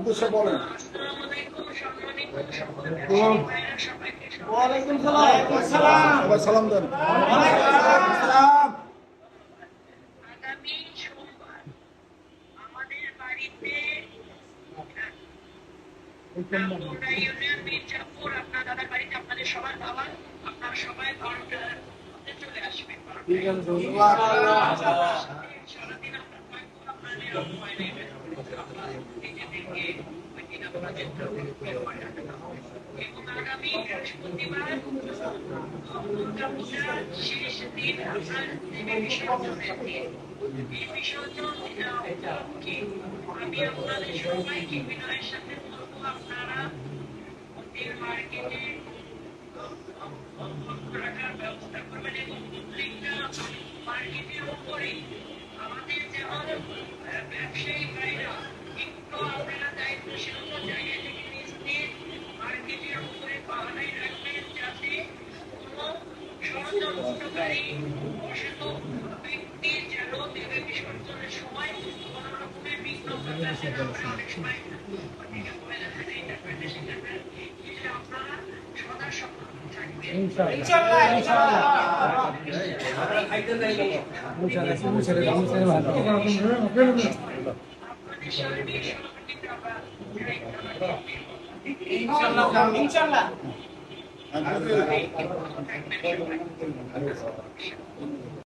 উদ্দেশ্যে বলেন। ওয়ালাইকুম সালাম। সবাই সালাম দেন। আগামী সোমবার আমাদের বাড়িতে ইউনিয়ন মির্জাপুর আপনার দাদার বাড়িতে আপনাদের সবার দাওয়াত। আপনারা সবাই 12টার মধ্যে চলে আসবেন। সারাদিন আপনার আপনাদের নিজে থেকে ওই দিন আপনাদের এবং আগামী বৃহস্পতিবার দুর্গাপূজার শেষ দিন আপনার দেবী বিসর্জনের দিন। এই বিসর্জন উপলক্ষে আমি আপনাদের সবাইকে বিনয়ের সাথে বলবো আপনারা মন্দির মার্কেটে রাখার ব্যবস্থা করবেন এবং প্রত্যেকটা মার্কেটের উপরে আমাদের যেমন ব্যবসায়ী ভাইরা একটু আপনারা দায়িত্বশীলতা জায়গা থেকে নিজ দিয়ে মার্কেটের উপরে পাহারায় রাখবেন যাতে কোনো ষড়যন্ত্রকারী অসুস্থ ব্যক্তি যেন দেবে বিসর্জনের সময় কোন রকমের বিঘ্ন ঘটাতে না পারে। অনেক সময় আপনারা সদা সতর্ক থাকবেন। ইনশাআল্লাহ।